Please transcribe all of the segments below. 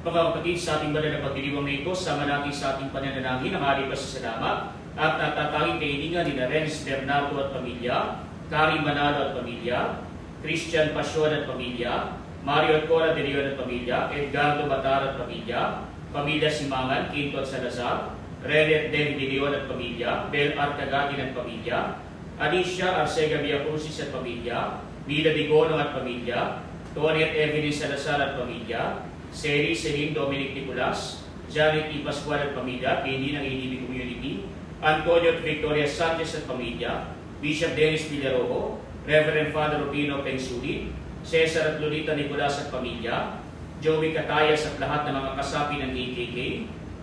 Mga kapatid, sa ating banal na pagdiriwang na ito, sama natin sa ating pananalangin ang hari pa sa salamat at natatanging kailingan ni Renz Bernardo at pamilya, Kari Manalo at pamilya, Christian Pasyon at pamilya, Mario at Cora de Leon at pamilya, Edgardo Batar at pamilya, pamilya Simangan, Quinto at Salazar, Rene David de Leon at pamilya, Bel Arcagatin at pamilya, Alicia Arcega Villacrucis at pamilya, Mila Digono at pamilya, Tony at Evelyn Salazar at pamilya, Seri Celine Dominic Nicolas, Janet E. Pascual at pamilya, PD ng ADB Community, Antonio at Victoria Sanchez at pamilya, Bishop Dennis Villarojo, Reverend Father Rupino Pensulit, Cesar at Lolita Nicolas at pamilya, Joey Catayas at lahat ng mga kasapi ng AKK,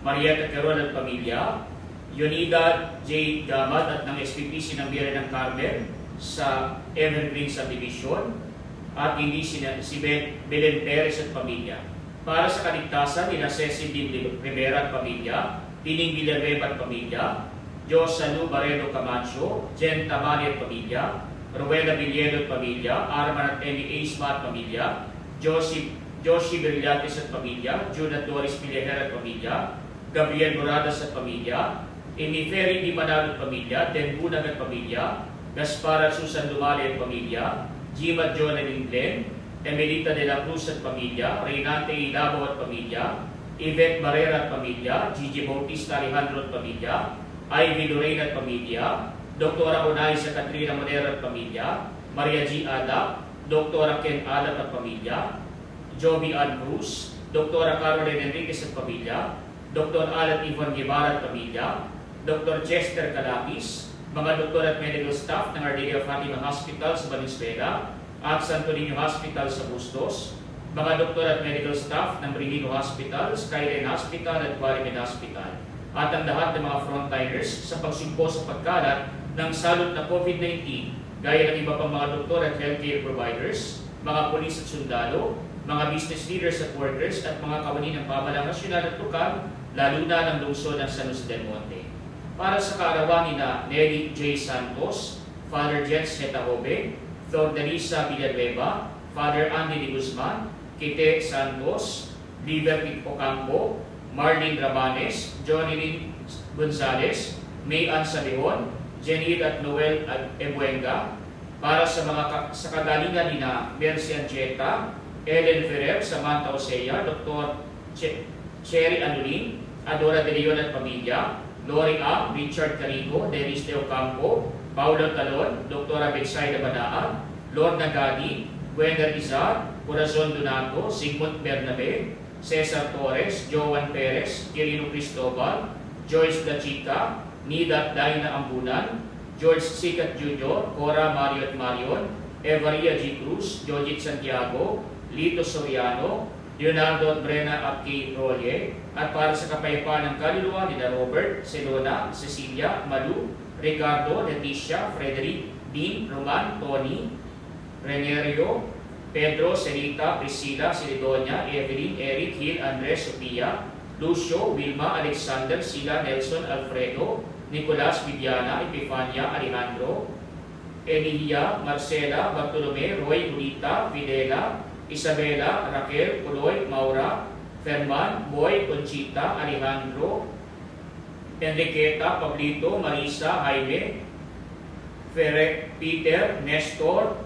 Marietta Carol at pamilya, Yonida J. Gamad at ng SPPC ng Biyera ng Carmen sa Evergreen Subdivision, at hindi si Belen Perez at pamilya. Para sa kaligtasan, nila Cecil Din Rivera at pamilya, Tining Villanueva at pamilya, Josalu Barredo Camacho, Jen Tamari at pamilya, Rueda Villedo at pamilya, Arman at Emmy Aisma at pamilya, Joshi Brillantes at pamilya, June at Doris Pillejera at pamilya, Gabriel Moradas at pamilya, Amy Ferry Di Manalo at pamilya, Den Bunag at pamilya, Gaspar at Susan Dumali at pamilya, Jim at John at Glenn, Emelita de la Cruz at pamilya, Reynante Ilabo at pamilya, Yvette Barrera at pamilya, Gigi Bautista Alejandro at pamilya, Ivy Lorraine at pamilya, Dr. Onaisa Katrina Monera at pamilya, Maria G. Ada, Dr. Ken Alat at pamilya, Joby Ann Cruz, Dr. Caroline Enriquez at pamilya, Dr. Alan Ivan Guevara at pamilya, Dr. Chester Calapis, mga doktor at medical staff ng Our Lady of Fatima Hospital sa Valenzuela at Santo Niño Hospital sa Bustos, mga doktor at medical staff ng Brigino Hospital, Skyline Hospital at Guarimen Hospital, at ang lahat ng mga frontliners sa pagsugpo sa pagkalat ng salot na COVID-19, gaya ng iba pang mga doktor at healthcare providers, mga polis at sundalo, mga business leaders at workers, at mga kawani ng pamahalang nasyonal at lokal, lalo na ng lungsod ng San Jose del Monte. Para sa kaarawan ni na Nelly J. Santos, Father Jens Hetahobe, Thordalisa Villanueva, Father Andy de Guzman, Kite Santos, Liberty Ocampo, Marlene Rabanes, Johnny Gonzalez, May Ann Sabihon, Jenny at Noel Ebuenga. Para sa mga sa kagalingan ni na Mercy Ancheta, Ellen Ferrer, Samantha Osea, Dr. Cherry Anulin, Adora de Leon at pamilya, Lori A., Richard Carigo, Dennis De Ocampo, Paulo Talon, Dr. Betsaida Banaan, Lord Nagadi, Gwenda Izar, Corazon Donato, Sigmund Bernabe, Cesar Torres, Joan Perez, Quirino Cristobal, Joyce La Chica, Nida Daina Ambunan, George Sikat Jr., Cora Mario at Marion, Evaria G. Cruz, Jojit Santiago, Lito Soriano, Leonardo at Brena Apki Rolle, at para sa kapayapaan ng kaluluwa ni Robert, Selona, Cecilia, Malu, Ricardo, Leticia, Frederick, Dean, Roman, Tony, Renerio, Pedro, Celita, Priscilla, Silidonia, Evelyn, Eric, Hill, Andres, Sofia, Lucio, Wilma, Alexander, Sila, Nelson, Alfredo, Nicolas, Viviana, Epifania, Alejandro, Emilia, Marcela, Bartolome, Roy, Julita, Fidela, Isabela, Raquel, Puloy, Maura, Ferman, Boy, Conchita, Alejandro, Enriqueta, Pablito, Marisa, Jaime, Peter, Nestor,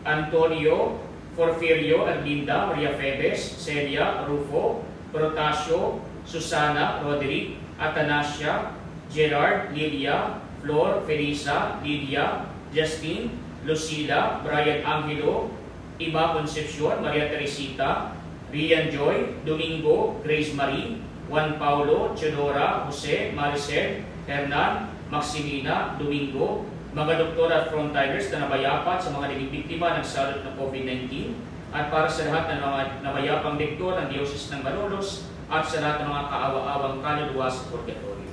Antonio, Porfirio, Arlinda, Maria Febes, Celia, Rufo, Protasio, Susana, Roderick, Atanasia, Gerard, Lilia, Flor, Felisa, Lydia, Justine, Lucila, Brian Angelo, Ima Concepcion, Maria Teresita, Rian Joy, Domingo, Grace Marie, Juan Paulo, Theodora, Jose, Maricel, Hernan, Maximina, Domingo, mga doktor at frontliners na nabayapat sa mga naging biktima ng salot ng COVID-19, at para sa lahat ng mga nabayapang lektor ng Diocese ng Malolos at sa lahat ng mga kaawa-awang kaluluwa sa purgatorio.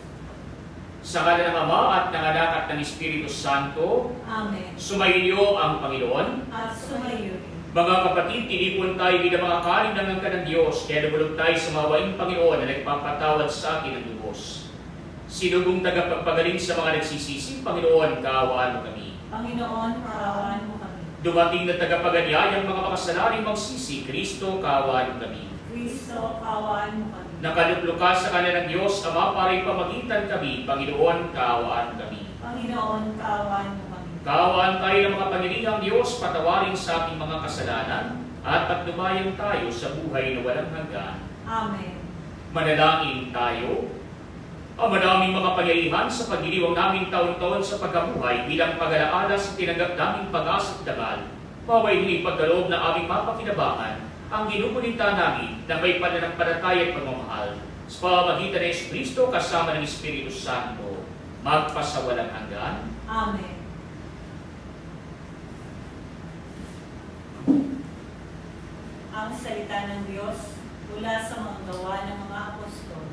Sa ngalan ng Ama at ng Anak at ng Espiritu Santo, Amen. Sumainyo ang Panginoon. At sumayo rin. Mga kapatid, tinipon tayo bilang mga kalindangan ka ng Diyos, kaya nabulog tayo sa mawaing Panginoon na nagpapatawad sa atin ng lubos. Sinugong tagapagpagaling sa mga nagsisisi, Panginoon, kaawaan mo kami. Panginoon, kaawaan mo kami. Dumating na tagapaganyayang mga makasalaring magsisi, Kristo, kaawaan mo kami. Kristo, kaawaan mo kami. Nakalupluka sa kanan ng Diyos, Ama, para pamagitan kami, Panginoon, kaawaan kami. Panginoon, kaawaan mo kami. Kaawaan tayo ng mga Panginoong Diyos, patawarin sa ating mga kasalanan, at pagdumayan tayo sa buhay na walang hanggan. Amen. Manalangin tayo. Ama naming makapangyarihan, sa pagdiriwang naming taon-taon sa pagkabuhay bilang pag-alaala sa tinanggap naming pag-asa at dangal, paway hindi pagkaloob na aming mapakinabangan ang ginugunita namin na may pananampalataya at pagmamahal sa pamamagitan ng Kristo kasama ng Espiritu Santo, magpasawalang hanggan. Amen. Ang salita ng Diyos mula sa mga gawa ng mga apostol.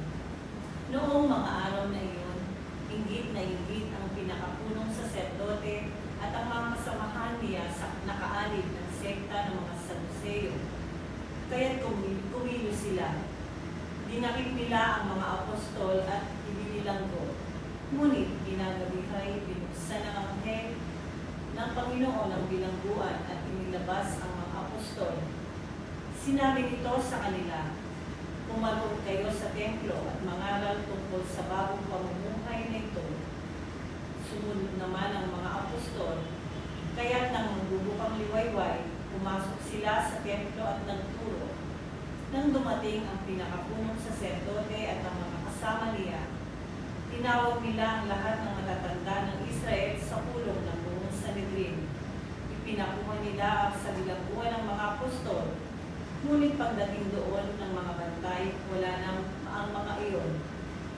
Noong mga araw na iyon, inggit na inggit ang pinakapunong saserdote at ang mga kasamahan niya sa nakaalib ng sekta ng mga Saduceo. Kaya't kumilo sila. Dinakip nila ang mga apostol at ibinilanggo. Ngunit ginagabihay binuksan ng anghel ng Panginoon ang bilangguan at inilabas ang mga apostol. Sinabi nito sa kanila, "Pumarong kayo sa templo at mangaral tungkol sa bagong pamumuhay na ito." Sumunod naman ang mga apostol, kaya't nang magbubukang liwayway, pumasok sila sa templo at nagturo. Nang dumating ang pinakapunong saserdote at ang mga kasama niya, tinawag nila ang lahat ng matatanda ng Israel sa pulong ng buong Sanhedrin. Ipinakuha nila ang sa bilangguan ng mga apostol. Ngunit pagdating doon ng mga bantay, wala nang ang mga iyon.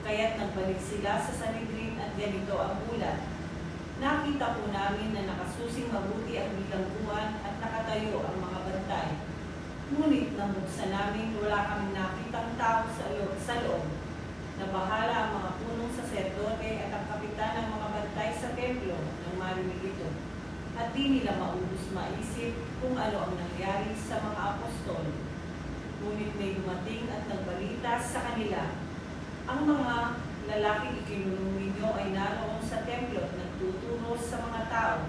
Kaya't nagbalik sila sa Sanhedrin at ganito ang ulat. "Nakita po namin na nakasusing mabuti ang bilangguan at nakatayo ang mga bantay. Ngunit nang buksan namin, wala kaming nakitang tao sa loob. Nabahala ang mga punong saserdote at ang kapitan ng mga bantay sa templo nang marinig ito. At di nila maubos maisip kung ano ang nangyari sa mga apostol. Ngunit may dumating at nagbalita sa kanila, ang mga lalaking ikinulong ninyo ay naroon sa templo at nagtuturo sa mga tao.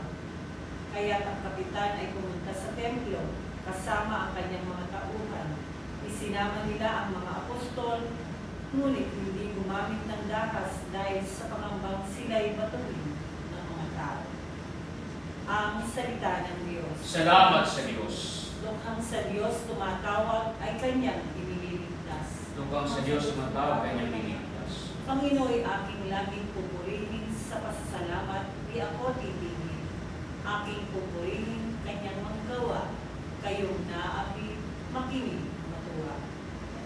Kaya't ang kapitan ay pumunta sa templo kasama ang kanyang mga tauhan. Isinama nila ang mga apostol, ngunit hindi gumamit ng dakas dahil sa pangambang sila'y batuhin ng mga tao." Ang salita ng Diyos. Salamat sa Diyos. Lukhang sa Diyos tumatawag ay kanyang iniligtas. Lukhang sa Diyos tumatawag kanyang iniligtas. Panginooy aking laging pupurihin sa pasasalamat, di ako titigil. Aking pupurihin kanyang manggawa, kayong naapi, makinig, matuwa.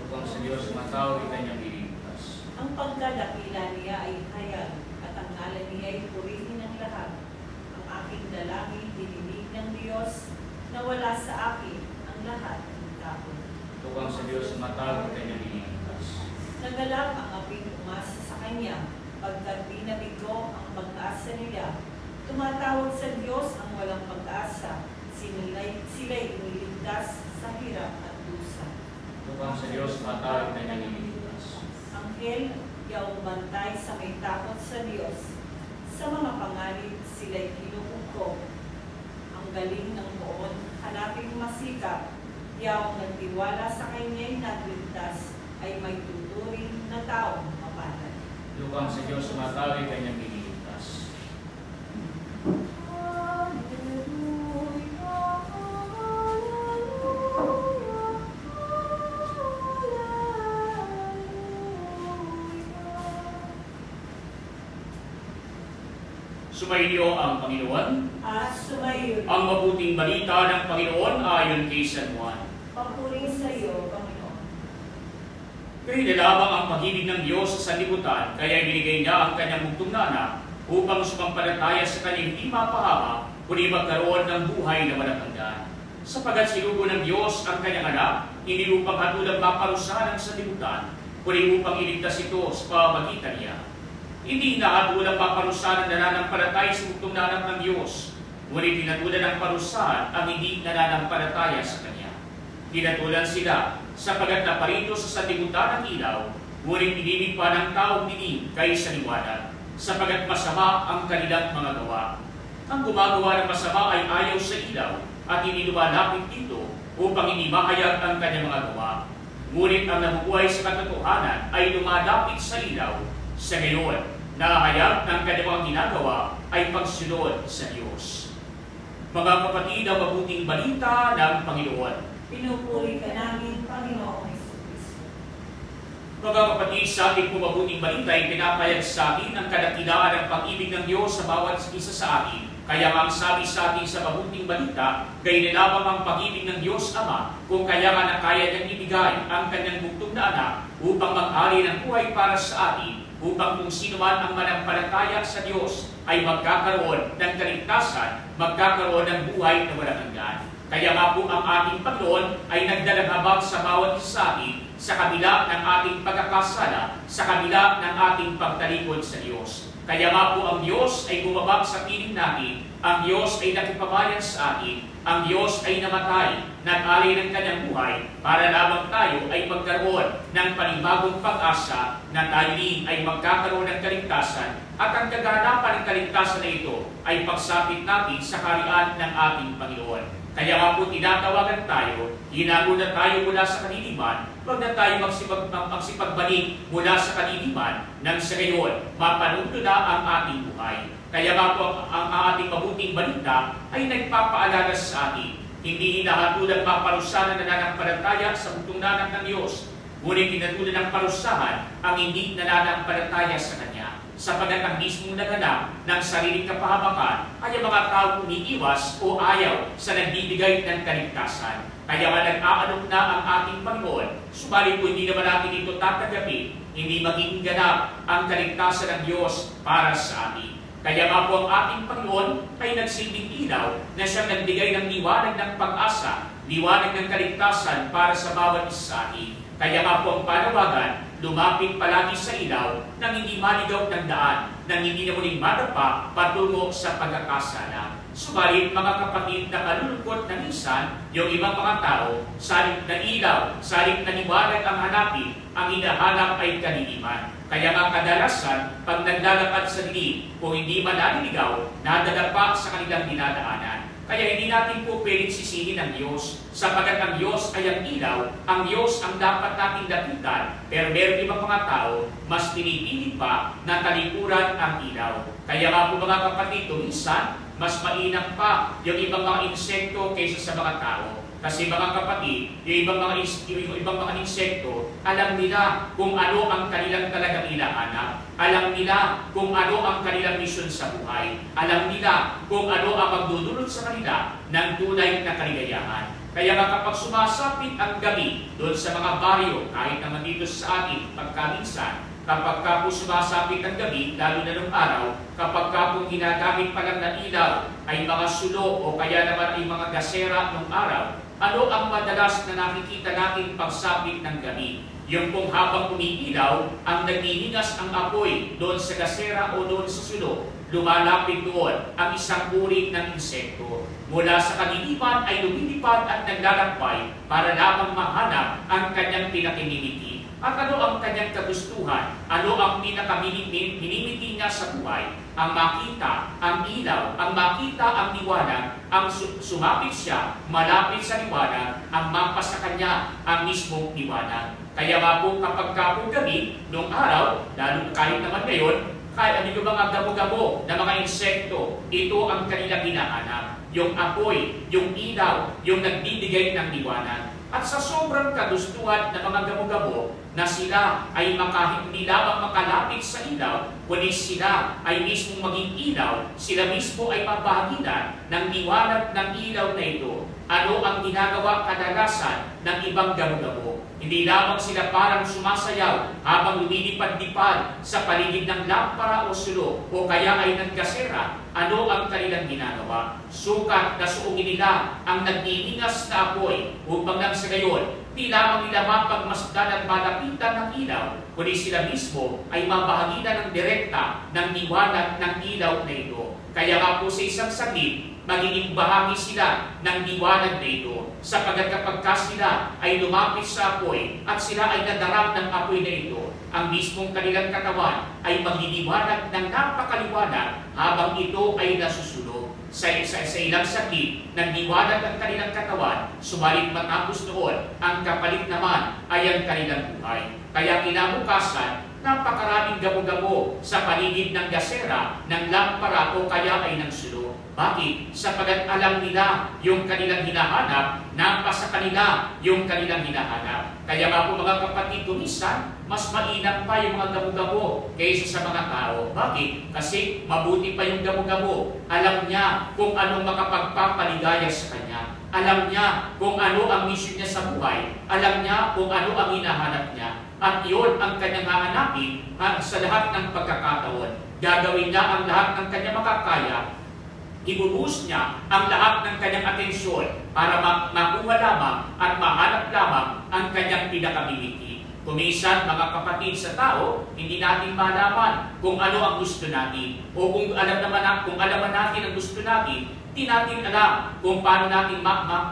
Lukhang sa Diyos tumatawag kanyang iniligtas. Ang pagdadakila niya ay hayag, at ang ngalan niya ay purihin ng lahat. Ang aking dalangin, dininig ng Diyos, na wala sa akin ang lahat ng takot. Lukhang sa Diyos tumatawag kanyang iniligtas. Nagalak ang aping umasa sa Kanya, pagkat binabigo ang pag-asa nila. Tumatawag sa Diyos ang walang pag-asa, sila'y iniligtas sa hirap at dusa. Lukhang sa Diyos tumatawag kanyang iniligtas. Anghel, yaong bantay sa may takot sa Diyos. Sa mga pangalit, sila'y kinukuko. Ang galing ng poon, hanaping masikap. Yaong nagtiwala sa Kanya'y nagligtas, ay may tuturing na taong mapatay. Lukhang sa Diyos tumatawag kanyang iniligtas. Sumainyo ang Panginoon. At sumayon, Ang mabuting balita ng Panginoon ayon kay San Juan. papuring sa iyo, Panginoon. Kaya lamang ang pag-ibig ng Diyos sa sanlibutan, kaya binigay niya ang kanyang bugtong na anak upang sumampalataya sa kanyang hindi mapahama, kundi magkaroon ng buhay na walang hanggan. Sapagat sinugo ng Diyos ang kanyang anak, hindi upang hatulang maparusahan ang sanlibutan, kundi upang iligtas ito sa pamamagitan niya. Hindi hatulang maparusahan ang nananampalataya sa bugtong na anak ng Diyos, ngunit tinatulan ng parusahan ang hindi nananampalataya sa kanya. Tinatulan sila sapagat naparito sa sanlibutan ng ilaw, ngunit inibig pa ng taong dinig kaysa liwanag, sapagat masama ang kanilang mga gawa. Ang gumagawa ng masama ay ayaw sa ilaw at hindi lumalapit dito upang hindi mahayag ang kanyang mga gawa. Ngunit ang nabubuhay sa katotohanan ay lumalapit sa ilaw. Sa ngayon, nahayag ng kanyang mga ginagawa ay pagsunod sa Diyos. Mga kapatid, ang mabuting balita ng Panginoon. Pinupuri ka namin, Panginoong Jesucristo. Mga kapatid, sa ating mabuting balita ay pinapayag sa atin ang kadakilaan ng pag-ibig ng Diyos sa bawat isa sa atin. Kaya ang sabi sa atin sa mabuting balita, gayon lamang ang pag-ibig ng Diyos Ama, kung kaya nga na kaya niyang ibigay ang kanyang bugtong na anak upang mag-ari ng buhay para sa atin, upang kung sino man ang manampalataya sa Diyos ay magkakaroon ng kaligtasan, magkakaroon ng buhay na walang hanggan. Kaya nga po ang ating Panginoon ay nagdalang habag sa bawat isa sa atin sa kabila ng ating pagkakasala, sa kabila ng ating pagtalikod sa Diyos. Kaya nga po ang Diyos ay bumabag sa piling natin, ang Diyos ay nakipabayan sa atin, ang Diyos ay namatay, nag-alay ng kanyang buhay, para lamang tayo ay magkaroon ng panibagong pag-asa na tayo din ay magkakaroon ng kaligtasan, at ang kaganapan ng kaligtasan na ito ay pagsapit natin sa kaharian ng ating Panginoon. Kaya nga po tinatawagan tayo, hinago na tayo mula sa kaliliman, huwag na tayo magsipagbalik mula sa kaliliman nang sa gayon mapanunto na ang ating buhay. Kaya nga po ang ating mabuting balita ay nagpapaalala sa atin, hindi hinahatulang maparusahan na nananampalataya sa bugtong nanak ng Diyos, ngunit hinatulan ng parusahan ang hindi nananampalataya sa Kanya. Sapagat ang mismong naganap ng sariling kapahamakan ay ang mga taong umiiwas o ayaw sa nagbibigay ng kaligtasan. Kaya nga nag-aalok na ang ating Panginoon, subalit kung hindi naman natin ito tatanggapin, hindi magiging ganap ang kaligtasan ng Diyos para sa atin. Kaya nga po ang ating Panginoon ay nagsilbing ilaw na siyang nagbigay ng liwanag ng pag-asa, liwanag ng kaligtasan para sa bawat isa sa atin. Kaya nga po ang panawagan, lumapit palagi sa ilaw nang hindi maligaw ng daan, nang hindi na muling madapa patungo sa pagkakasala. Subalit mga kapatid, nakalulungkot na minsan yung ibang mga tao, salit na ilaw, salit na liwanag ang hanapin, ang hinahanap ay kaliliman. Kaya nga kadalasan, pag naglalakad sa dilim, kung hindi man naliligaw, nadadapa sa kanilang dinadaanan. Kaya hindi natin po pwedeng sisihin ang Diyos, sapagat ang Diyos ay ang ilaw, ang Diyos ang dapat nating lapitan, pero meron ibang mga tao, mas pinipili pa na talikuran ang ilaw. Kaya nga po mga kapatid, minsan, mas mainam pa yung ibang mga insekto kaysa sa mga tao. Kasi mga kapatid, yung ibang mga insekto, alam nila kung ano ang kanilang talagang hinahanap. Alam nila kung ano ang kanilang misyon sa buhay. Alam nila kung ano ang magdudulot sa kanila ng tunay na kaligayahan. Kaya nga kapag sumasapit ang gabi doon sa mga baryo, kahit naman dito sa atin, pagkaminsan, kapag ka po sumasapit ang gabi, lalo na ng araw, kapag ka po ginagamit pa lang na ilaw ay mga sulo o kaya naman ay mga gasera ng araw, ano ang madalas na nakikita natin pagsapit ng gabi? Yung kung habang umiilaw, ang nagniningas ang apoy doon sa gasera o doon sa sulo, lumalapit doon ang isang uri ng insekto. Mula sa kadiliman ay lumilipad at naglalakbay para lamang mahanap ang kanyang pinakinimiti. At ano ang kanyang kagustuhan? Ano ang pinakaminimiti niya sa buhay? Ang makita, ang ilaw, ang makita ang liwanag, ang sumapit siya, malapit sa liwanag, ang mapa sa kanya, ang mismong liwanag. Kaya nga po kapag kapong gabi, noong araw, lalo kahit naman ngayon, kahit ano yung mga gamo-gamo na mga insekto, ito ang kanilang hinahanap. Yung apoy, yung ilaw, yung nagbibigay ng liwanag. At sa sobrang kagustuhan ng mga gamo-gamo na sila ay hindi lamang makalapit sa ilaw, kundi sila ay mismong maging ilaw, sila mismo ay mabahaginan ng liwanag ng ilaw na ito. Ano ang ginagawa kadalasan ng ibang gamo-gamo? Hindi lamang sila parang sumasayaw habang lumilipad-lipad sa paligid ng lampara o sulo o kaya ay nagkasera. Ano ang kanilang ginagawa? Sukat na suungin nila ang nagniningas na apoy upang nang sa gayon, di lamang nila mapagmasdan at malapitan ng ilaw, kundi sila mismo ay mabahaginan ng direkta ng liwanag ng ilaw na ito. Kaya nga po sa isang saglit, magiging bahagi sila ng liwanag na ito, sapagat kapag sila ay lumapit sa apoy at sila ay nadarang ng apoy na ito, ang mismong kanilang katawan ay magliliwanag ng napakaliwanag habang ito ay nasusunog. sa ilang sakit, nagdiwanag ang kanilang katawan, subalit matapos noon, ang kapalit naman ay ang kanilang buhay. Kaya kinabukasan, napakaraming gamo-gamo sa paligid ng gasera, ng lampara o kaya ay ng sulo. Bakit? Sapagat alam nila yung kanilang hinahanap, napasa kanila yung kanilang hinahanap. Kaya nga po mga kapatid, kumisan, mas mainam pa yung mga gamo-gamo kaysa sa mga tao. Bakit? Kasi mabuti pa yung gamo-gamo. Alam niya kung anong makapagpapaligaya sa kanya. Alam niya kung ano ang mission niya sa buhay. Alam niya kung ano ang hinahanap niya. At iyon ang kanyang hahanapin sa lahat ng pagkakataon. Gagawin niya ang lahat ng kanyang makakaya. Ibubuhos niya ang lahat ng kanyang atensyon para makuha lamang at mahanap lamang ang kanyang pinakamimiti. Kuminsan, mga kapatid, sa tao, hindi natin malaman kung ano ang gusto natin. O kung alam natin ang gusto natin, hindi natin alam kung paano natin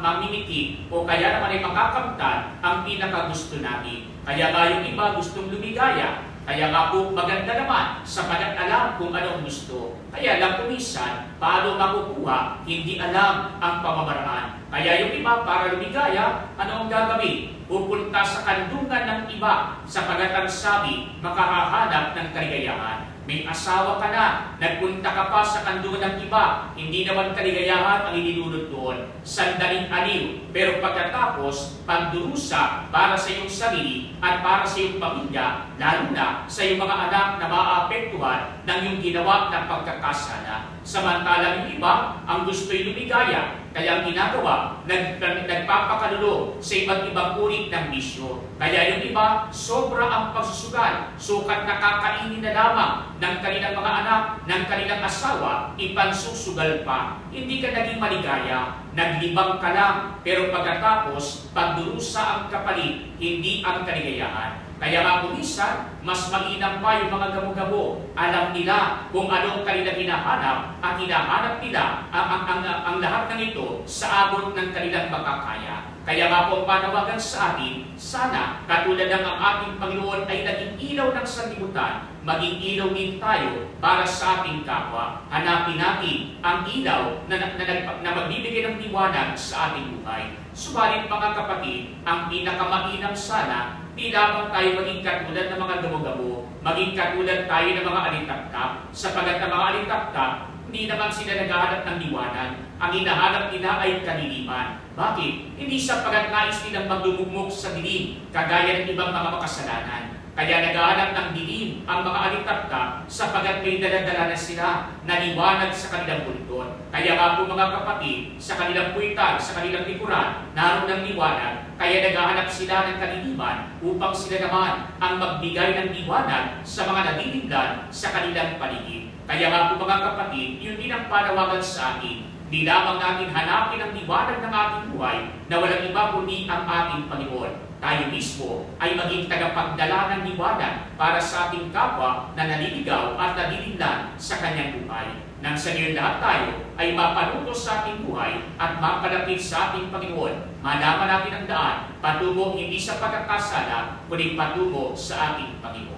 mamimiti o kaya naman ay makakamtan ang pinakagusto natin. Kaya nga yung iba gustong lumigaya. Kaya nga po maganda naman sapagat alam kung ano ang gusto. Kaya lang kuminsan, paano makukuha, hindi alam ang pamamaraan. Kaya yung iba para lumigaya, ano ang gagawin? Pupunta sa kandungan ng iba sapagat ang sabi, makahahanap ng kaligayahan. May asawa ka na, nagpunta ka pa sa kandungan ng iba, hindi naman kaligayahan ang inilulot doon. Sandaling aliw, pero pagkatapos, pagdurusa para sa iyong sarili at para sa iyong pamilya, lalo na sa iyong mga anak na maaapektuhan ng iyong ginawa ng pagkakasala. Samantalang yung iba, ang gusto'y lumigaya, kaya ang ginagawa, nagpapakalulong sa iba't ibang uri ng bisyo. Kaya yung iba, sobra ang pagsusugal, sukat nakakainin na lamang ng kanilang mga anak, ng kanilang asawa, ipansusugal pa. Hindi ka naging maligaya, naglibang ka lang, pero pagkatapos, pagdurusa ang kapalit, hindi ang kaligayahan. Kaya nga kuminsan, mas mainam pa yung mga gamo-gamo. Alam nila kung anong kanilang hinahanap at hinahanap nila ang lahat ng ito sa abot ng kanilang makakaya. Kaya nga po panawagan sa atin, sana katulad ng ang ating Panginoon ay naging ilaw ng sanlibutan, maging ilaw din tayo para sa ating kapwa. Hanapin natin ang ilaw na magbibigay ng liwanag sa ating buhay. Subalit mga kapatid, ang pinakamainam sana, di lamang tayo maging katulad ng mga gamo-gamo, maging katulad tayo ng mga alitaptap, sapagat ang mga alitaptap, hindi naman sila naghahanap ng liwanag. Ang hinahanap nila ay kadiliman. Bakit? Hindi sapagat nais nilang magdumugmok sa dilim, kagaya ng ibang mga makasalanan. Kaya naghahanap ng dilim ang mga alitaptap sapagat may daladala na sila na liwanag sa kanilang bundon. Kaya nga po mga kapatid, sa kanilang puwitan, sa kanilang likuran, naroon ng liwanag. Kaya naghahanap sila ng kadiliman upang sila naman ang magbigay ng liwanag sa mga nadilimdan sa kanilang paligid. Kaya nga po mga kapatid, yun din ang panawagan sa atin. Di lamang natin hanapin ang liwanag ng ating buhay na walang iba kundi ang ating Panginoon. Tayo mismo ay maging tagapagdala ng liwanag para sa ating kapwa na naliligaw at nadilimdan sa kanyang buhay. Nang sa ngayon lahat tayo ay mapanutos sa ating buhay at mapalapit sa ating Panginoon. Malaman natin ang daan, patungo hindi sa pagkakasala, kundi patungo sa ating Panginoon.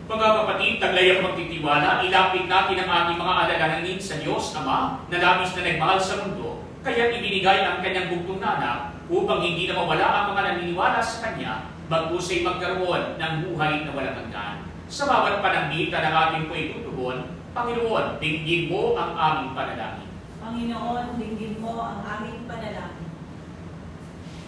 Mga kapatid, taglay ang magtitiwala, ilapit natin ang ating mga alalahanin sa Diyos Ama na labis na nagmahal sa mundo, kaya ibinigay ang kanyang bugtong na anak upang hindi na mawala ang mga naniniwala sa Kanya, bagkus ay magkaroon ng buhay na walang hanggan. Sa bawat pananghita ng ating po itutugon, Panginoon, dinggin mo ang aming panalangin. Panginoon, dinggin mo ang aming panalangin.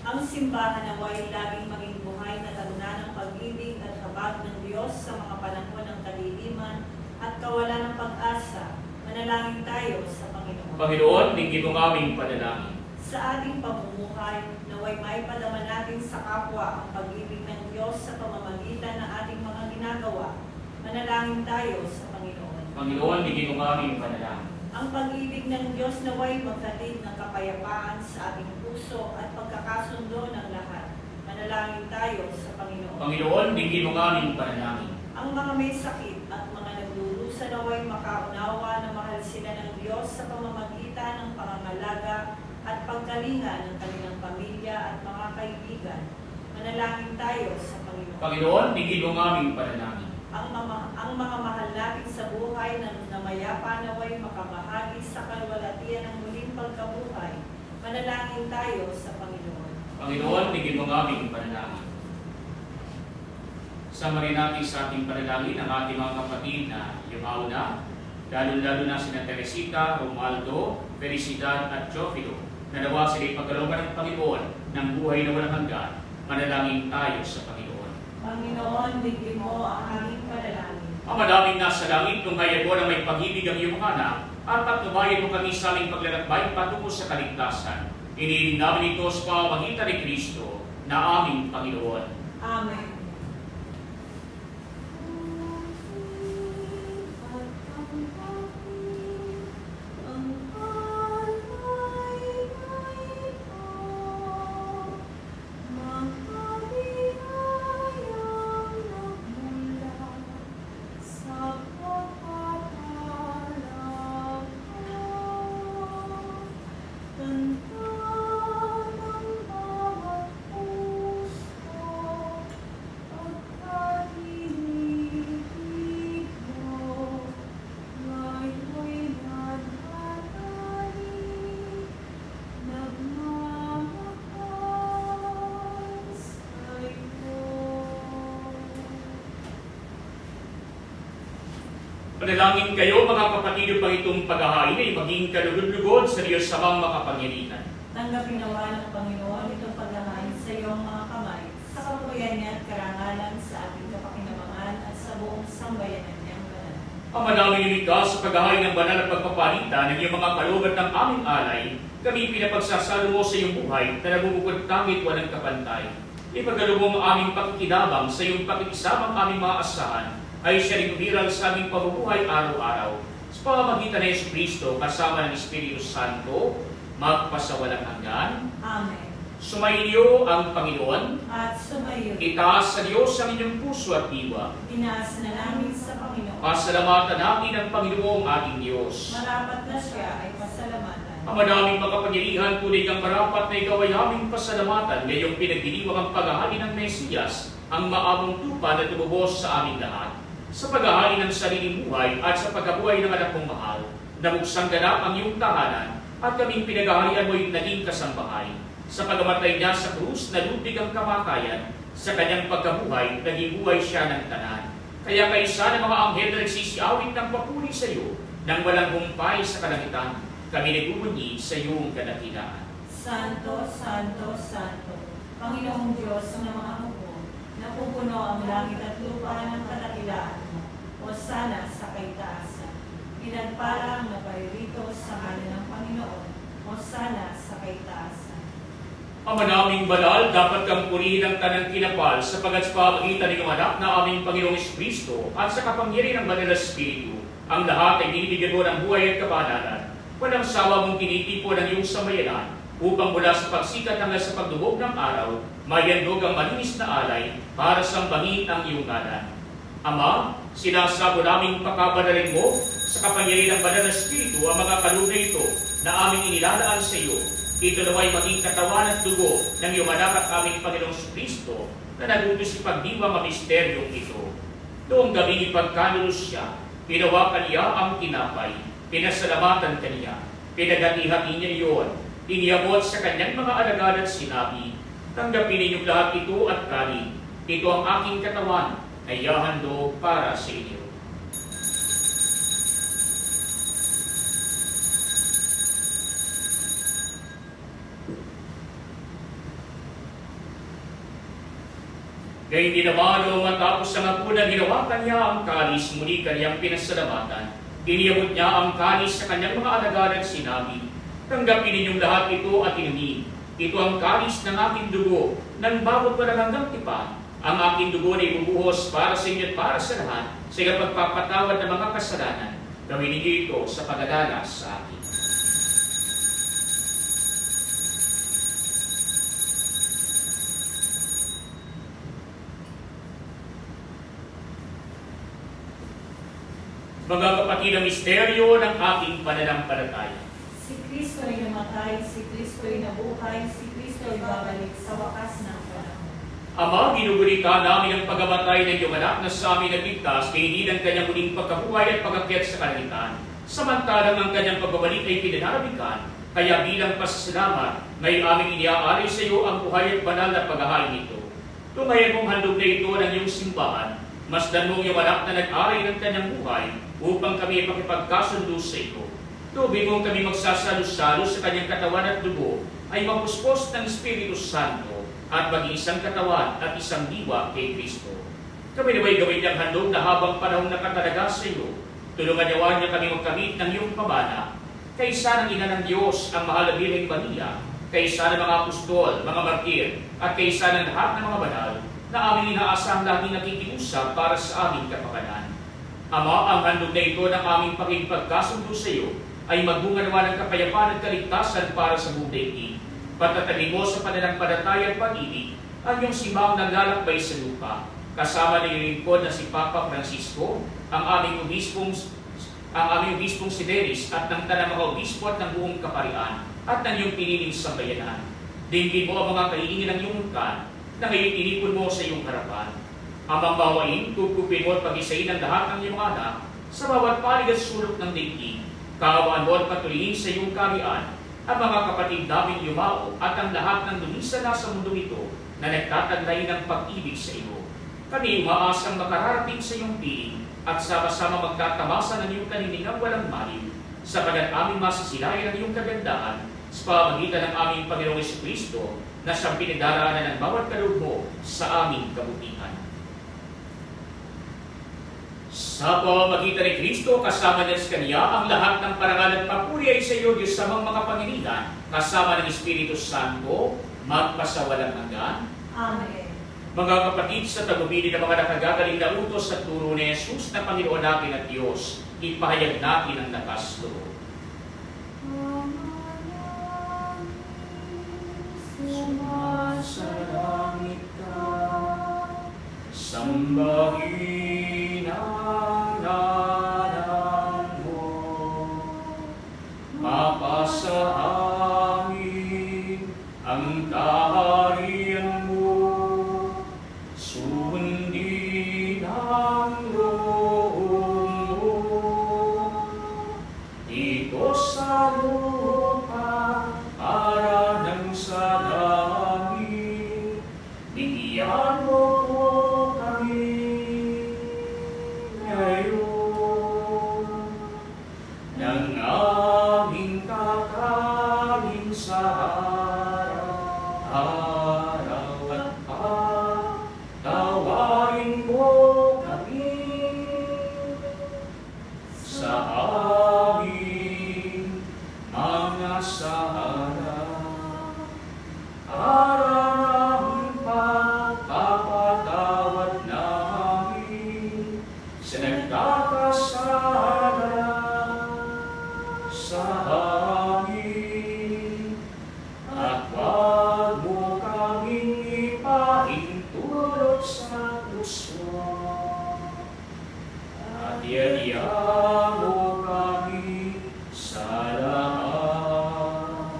Ang simbahan naway laging maging buhay na tagna ng pag-ibig at habag ng Diyos sa mga panahon ng kadiliman at kawalan ng pag-asa. Manalangin tayo sa Panginoon. Panginoon, dinggin mo ang aming panalangin. Sa ating pamumuhay, naway may padama natin sa kapwa ang pag-ibig ng Diyos sa pamamagitan ng ating mga ginagawa. Manalangin tayo sa Panginoon. Panginoon, dinggin mo ang aming panalangin. Ang pag-ibig ng Diyos naway maghatid ng kapayapaan sa ating puso at pagkakasundo ng lahat. Manalangin tayo sa Panginoon. Panginoon, dinggin mo ang aming panalangin. Ang mga may sakit at mga nagdurusa naway makaunawa na mahal sila ng Diyos sa pamamagitan ng pangangalaga at pagkalinga ng kanilang pamilya at mga kaibigan. Manalangin tayo sa Panginoon. Panginoon, dinggin mo ang aming panalangin. Ang ang mga mahal natin sa buhay na namayapa naway makabahagi sa kalwalatian ng muling pagkabuhay. Manalangin tayo sa Panginoon. Panginoon, bigyan mo ng aming panalangin. Sama rin natin sa ating panalangin ang ating mga kapatid na yumaw na, lalo-lalo na sina Teresita, Romualdo, Felicidad at Teofilo, na nawa sila'y pagkalooban ng Panginoon ng buhay na walang hanggan. Manalangin tayo sa Panginoon. Panginoon, bigyan mo ang aming panalangin. Ang madaming nasa langit, tunghaya mo na may pag-ibig ang iyong mga anak, at patnubayan mo kami sa aming paglalakbay patungo sa kaligtasan. Inihiling namin ito sa pamamagitan ni Kristo na aming Panginoon. Amen. Panalangin kayo mga kapatid upang itong paghahain ay maging kalugod-lugod sa Diyos samang makapangyarihan. Tanggapin nawa ng Panginoon itong paghahain sa iyong mga kamay, sa kapuyan niya at karangalan sa ating kapakinabangan at sa buong sambayanan niyang banal. Ang manaming lumika sa paghahain ng banal at pagpapalitan ng iyong mga kalugad ng aming alay, kami pinapagsasalo mo sa iyong buhay na nabubukod tangit walang kapantay. Ipagalo mo ang aming pakikinabang sa iyong pakikisamang aming mga asahan, ay siya rin umiral sa aming pabubuhay araw-araw. Sa pamamagitan ng Yesu Kristo, kasama ng Espiritu Santo, magpasawalang hanggan. Amen. Sumainyo ang Panginoon. At sumayo, Itaas sa Diyos ang inyong puso at diwa. tinaas na namin sa Panginoon. Pasalamatan natin ang Panginoong ating Diyos. Marapat na siya ay pasalamatan. Ang madaming makapangyarihan, tunay kang marapat na ikaw ay aming pasalamatan ngayong pinagdiriwang ang paghahari ng Mesiyas, ang maamong tupa na tumubos sa aming lahat. Sa paghahari ng sariling buhay at sa pagkabuhay ng anak mong mahal, nabuksang ganap ang iyong tahanan at kaming pinaghaharian mo'y naging kasambahay. Sa pagamatay niya sa krus, nalubig ang kamatayan. Sa kanyang pagkabuhay, naging buhay siya ng tanan. Kaya kaisa ng mga anghel na nagsisiawit ng papuri sa iyo, nang walang humpay sa kalangitan, kami nagbubunyi sa iyong kadakilaan. Santo, Santo, Santo, Panginoong Diyos ng mga hukbo, napupuno ang langit at lupa ng kadakilaan mo, o sana sa kaitaasan. Pinagpalang na paririto sa ngalan ng Panginoon, o sana sa kaitaasan. Ama naming banal, dapat kang purihin ang tanang kinapal sapagat sa pamamagitan ng iyong anak na aming Panginoong Kristo at sa kapangyarihan ng Banal na Espiritu, ang lahat ay binibigyan mo ng buhay at kabanalan. Walang sawa mong tinitipon ang iyong samayanan upang mula sa pagsikat hanggang sa pagdubog ng araw, mayandog ang malinis na alay para sambahin ang iyong ngalan. Ama, sinasabo naming pakabanalin mo sa kapangyarihan ng Banal na Espiritu ang mga kalugay ito na aming inilalaan sa iyo. Ito naway maging katawan at dugo ng iyong anak at aming Panginoong Kristo na nagutos si pagdiwang ang misteryong ito. Noong gabi ipagkanulos siya, pinawakan niya ang tinapay, pinasalamatan kaniya, pinagati-hati niya iyon, iniabot sa kanyang mga alagad at sinabi, tanggapin ninyong lahat ito at kanin. Ito ang aking katawan na ihahandog para sa inyo. Gayun din naman noong matapos ang hapunan, hinawakan niya ang kalis, muli kanyang pinasalamatan. Iniabot niya ang kalis sa kanyang mga alagad at sinabi, tanggapin ninyong lahat ito at inumin. Ito ang kalis ng aking dugo, ng bawat walang hanggang tipan. Ang aking dugo na ibubuhos para sa inyo at para sa lahat, sa pagpapatawad ng mga kasalanan. Gawin niyo ito sa pag-alala sa akin. Mga kapatid, ang misteryo ng ating pananampalataya. Si Kristo ay namatay, si Kristo ay nabuhay, si Kristo ay babalik sa wakas ng panahon. Ama, ginugulita namin ang pagamatay ng iyong anak na sa amin nagligtas, kainin ang kanyang muling pagkabuhay at pagakyat sa kalangitan. Samantalang ang kanyang pagbabalik ay pinanarabikan, kaya bilang pasasalamat, may aming iniaari sa iyo ang buhay at banal na paghahain nito. Tungayan mong handog na ito ng iyong simbahan, masdan mong iyong anak na nag-aray ng kanyang buhay upang kami makipagkasundo sa iyo. Tubig mong kami magsasalo-salo sa kanyang katawan at dugo ay mapuspos ng Espiritu Santo at mag-iisang katawan at isang diwa kay Kristo. Kami naway gawin niyang handog na habang panahon na katalaga sa iyo, tulungan niya kami magkamit ng iyong pamana, kaysa ng ina ng Diyos ang mahal na Birheng Maria, kaysa ng mga apostol, mga martir, at kaysa ng lahat ng mga banal na aming inaasang laging nakikiusap para sa aming kapakanan. Ama, ang handog na ito ng aming pakipagkasundo sa iyo ay magbunga naman ng kapayapaan at kaligtasan para sa buong daigdig. Patatagin mo sa pananampalataya at pag-ibig ang iyong simbahang naglalakbay sa lupa, kasama ng iyong lingkod na si Papa Francisco, ang aming obispong si Denis at ng tanang mga obispo at ng buong kaparian at ng iyong piniling sambayanan. Dinggin mo ang mga kahilingan ng iyong ungkan na ngayon tinipon mo sa iyong harapan. Amang bawain, tugtupin mo at pag-isayin ang lahat ng iyong anak sa bawat panig at sulok ng daigdig. Kaawaan mo at patuloyin sa iyong karian ang mga kapatid namin yumao at ang lahat ng lumisan na sa mundo ito na nagtataglay ng pag-ibig sa iyo. Kami umaasang makararating sa iyong piling at sama-sama magtatamasa ng iyong kaniningang walang maliw sa kagat aming masasilayan ng iyong kagandahan sa pamamagitan ng aming Panginoong Jesucristo na siyang pinagdaraanan ng bawat kaloob mo sa aming kabutihan. Sa pamamagitan ni Kristo, kasama niya sa Kanya, ang lahat ng parangal at papuri ay sa iyo, Diyos sa mga makapangyarihan, kasama ng Espiritu Santo, magpasawalang hanggan. Amen. Mga kapatid, sa tagubilin ng mga nakagagaling na utos at turo ni Jesus na Panginoon natin at Diyos, ipahayag natin ang lakas loob. Sumasalangit ka, sambahin ang ngalan mo, mapasa amin ang kaharian mo, sundin ang loob mo, dito sa lupa para ng sa langit, bigyan mo po kami ngayon ng aming kakanin sa araw at patawarin mo kami sa aming mga sala. Arang pagpapatawad namin sa nagkakasala sa amin, at huwag mo kaming ipahintulot sa puso, at iyan mo kami sa lahat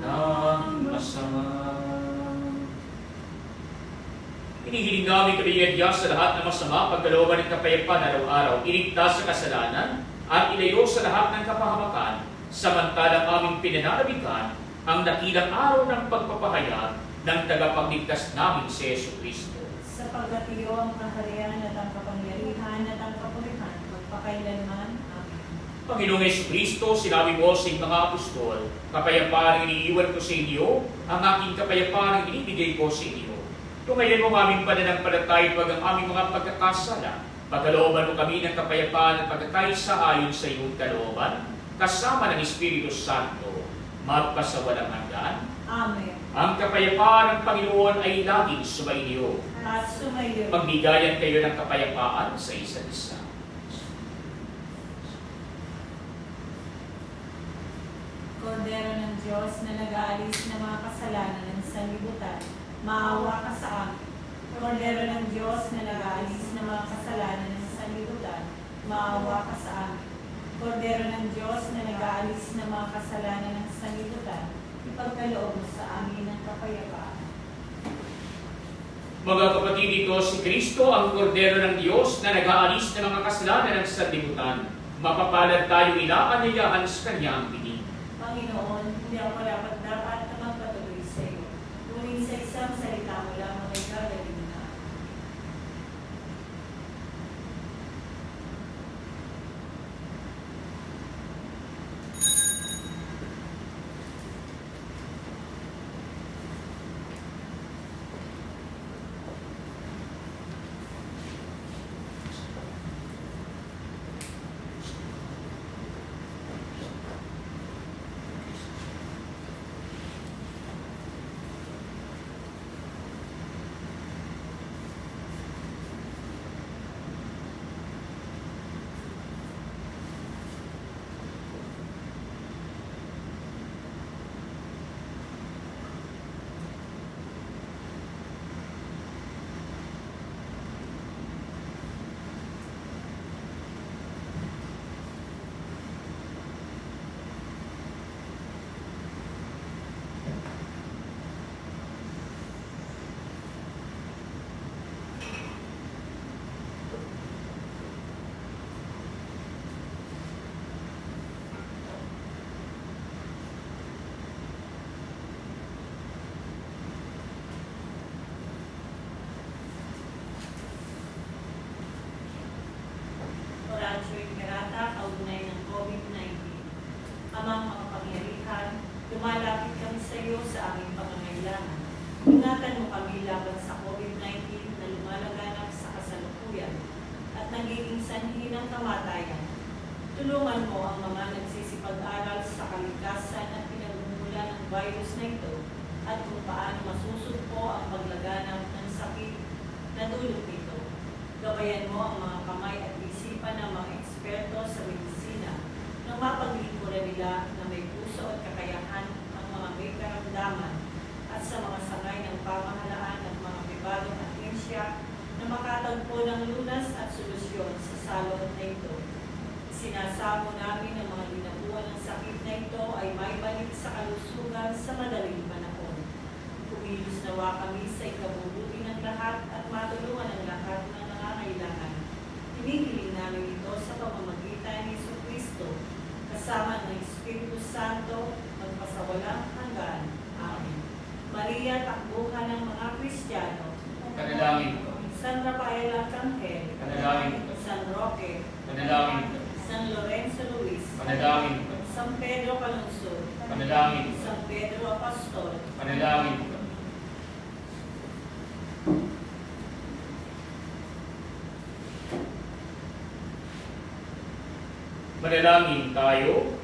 ng masama. Hinihiling namin kabigat Diyos sa lahat ng masama, pagkalooban ng kapayapaan araw-araw, iligtas sa kasalanan, at ilayo sa lahat ng kapahamakan, samantalang aming pinananabikan ang dakilang araw ng pagpapahayag ng tagapagligtas namin si Jesucristo. Sapagkat iyo ang kaharian at ang kapangyarihan at ang kapurihan, magpakailanman. Amen. Panginoong Jesucristo, sinabi mo sa mga apostol, kapayapaan ang iniiwan ko sa inyo, ang aking kapayapaan ang inibigay ko sa inyo. Tungayan mo ang aming pananampalataya at ang aming mga pagkakasala. Pagkalooban mo kami ng kapayapaan at pagkakaisa ayon sa iyong kalooban, kasama ng Espiritu Santo, magpasawalang hanggan. Amen. Ang kapayapaan ng Panginoon ay laging sumainyo. At sumayo. Magbigayan kayo ng kapayapaan sa isa't isa. Kordero ng Diyos na nag-aalis ng mga kasalanan ng sanlibutan, maawa ka sa amin. Kordero ng Diyos na nag-aalis ng mga kasalanan ng sanlibutan, maawa ka sa amin. Kordero ng Diyos na nag-aalis ng mga kasalanan ng sanlibutan, ipagkaloob mo sa amin ang kapayapaan. Mga kapatid, ito si Kristo, ang kordero ng Diyos na nag-aalis ng mga kasalanan ng sanlibutan. Mapapalad tayo inaanyayahan sa kanyang pinig. Panginoon, hindi ako dapat na magpatuloy sa iyo. Ngunit sa isang salita mo lamang ay gagaling na. Oratio Imperata, kaugnay ng COVID-19. Amang makapangyarihan, lumalapit kami sa iyo sa aming pangangailangan. Ingatan mo kami laban sa COVID-19 na lumalaganap sa kasalukuyan at nagiging sanhi ng kamatayan. Tulungan mo ang mga nagsisipag-aral sa kaligtasan at pinagmumula ng virus na ito at kung paano masusugpo ang paglaganap ng sakit na dulot nito. Gabayan mo ang mga kamay at isipan ng mga eksperto sa medisina nang mapaglingkuran nila na may puso at kakayahan ang mga may karamdaman at sa mga sangay ng pamahalaan at mga pribadong ahensya na makatagpo ng lunas at solusyon sa salot na ito. Sinasamo namin ang mga dinabuhan ng sakit na ito ay may balik sa kalusugan sa madaling panahon. Kumilos nawa kami sa ikabubuti ng lahat at matulungan ang lahat ng nangangailangan. Hinihiling namin ito sa pamamagitan ni Jesucristo, kasama ng Espiritu Santo, magpasawalang hanggan. Amen. Maria, takbuhan ng mga Kristiyano. Panalangin ko. San Rafael Arcangel. Panalangin ko. San Roque. Panalangin ko. San Lorenzo Luis. Panalangin ko. San Pedro Calungsod. Panalangin ko. San Pedro Apostol. Panalangin ko. Manalangin tayo.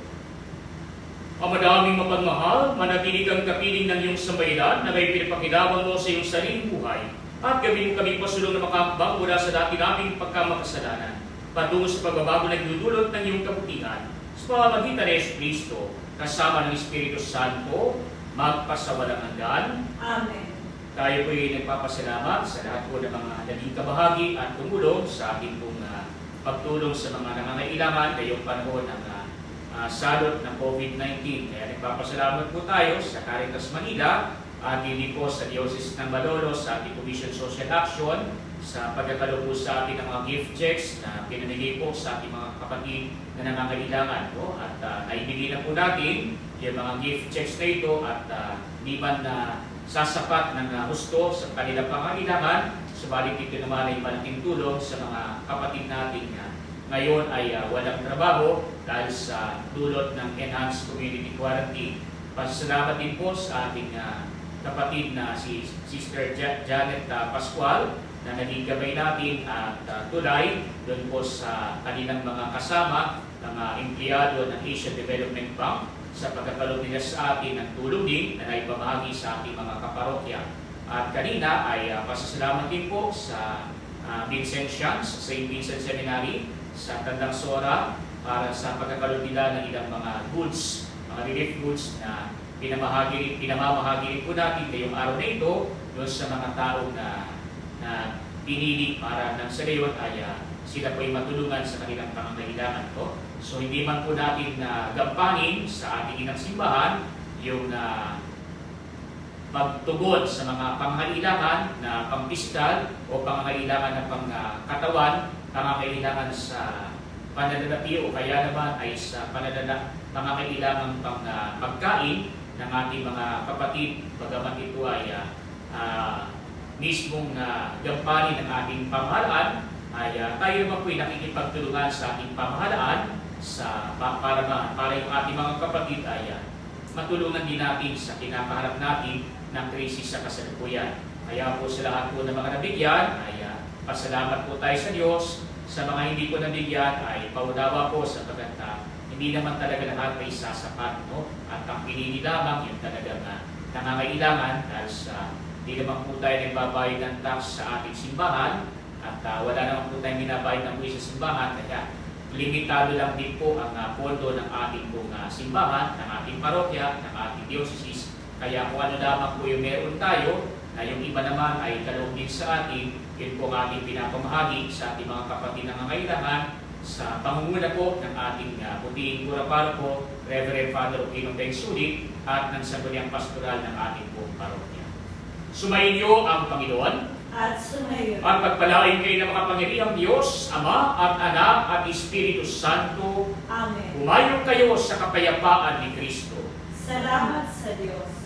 Ang madaming mapagmahal, manatilig ang kapiling ng iyong sambayanan na may pinapakilawang mo sa iyong sariling buhay at gawin mo kami pasulong na makakabang mula sa dati naming pagkamakasalanan patungo sa pagbabago na nagdudulot ng iyong kabutihan sa pamamagitan ni Jesucristo kasama ng Espiritu Santo magpasawalang hanggan. Amen. Tayo po'y nagpapasalamat sa lahat po ng mga naging kabahagi at tumulong sa ating pong pagtulong sa mga nangangailangan ngayong panahon ng salot ng COVID-19. Kaya nagpapasalamat po tayo sa Caritas Manila at hindi po sa Diocese ng Malolos sa ating Commission Social Action sa pagkakalo po sa atin ng mga gift checks na pinanigay po sa ating mga kapatid na nangangailangan po. At naibigay na po natin yung mga gift checks na ito at di man na sasapat ng husto sa kanilang pangangailangan, subalit ito naman ay malaking tulong sa mga kapatid natin na ngayon ay walang trabaho dahil sa dulot ng enhanced community quarantine. Pasalamat din po sa ating kapatid na si Sister Janet Pascual na naging gabay natin at tulay doon po sa kanilang mga kasama ng empleyado ng Asian Development Bank sa pagkakalog nila sa atin ng tulong din na naipamahagi sa ating mga kaparokya. At kanina ay pasasalamat din po sa Vincentians, sa St. Vincent Seminary, sa Tandang Sora para sa pagkakalog nila ng ilang mga goods, mga relief goods na pinamamahagi rin po natin ngayong araw na ito doon sa mga taong na pinili para nang sa gayon ay sila po ay matulungan sa kanilang pangangailangan ko. So hindi man po natin gampanin sa ating inang simbahan yung pagtugon sa mga pangangailangan na pang-pisikal o pangangailangan na pang-katawan, pangangailangan sa pananalapi o kaya naman ay sa pangangailangan pagkain ng ating mga kapatid, bagaman ito ay mismong gampanin ng ating pamahalaan, ay tayo naman po'y nakikipagtulungan sa ating pamahalaan para yung ating mga kapatid ay matulungan din natin sa kinakaharap natin ng krisis sa kasalukuyan. Kaya po sa lahat po ng mga nabigyan ay pasalamat po tayo sa Diyos. Sa mga hindi po nabigyan ay paunawa po sa pagkata. Hindi naman talaga lahat ay sasapat, no? At ang pinili lamang yung talagang nangangailangan dahil sa hindi naman po tayo nagbabayad ng tax sa ating simbahan at wala naman po tayong binabayad ng buwis sa simbahan. Kaya limitado lang din po ang pondo ng ating pong simbahan, ng ating parokya, ng ating diocese. Kaya kung ano lamang po yung meron tayo, na yung iba naman ay kaloob din sa atin, yun po ang ating pinapamahagi sa ating mga kapatid na nangangailangan sa pangunguna po ng ating puting pura paroko, Reverend Father Oquino Bensulit at ng Sangguniang Pastoral ng ating pong parokya. Sumainyo ang Panginoon At sumayo. at pagpalain kayo ng makapangyarihang Diyos, Ama at Anak at Espiritu Santo. Amen. Humayo kayo sa kapayapaan ni Kristo. Salamat sa Diyos.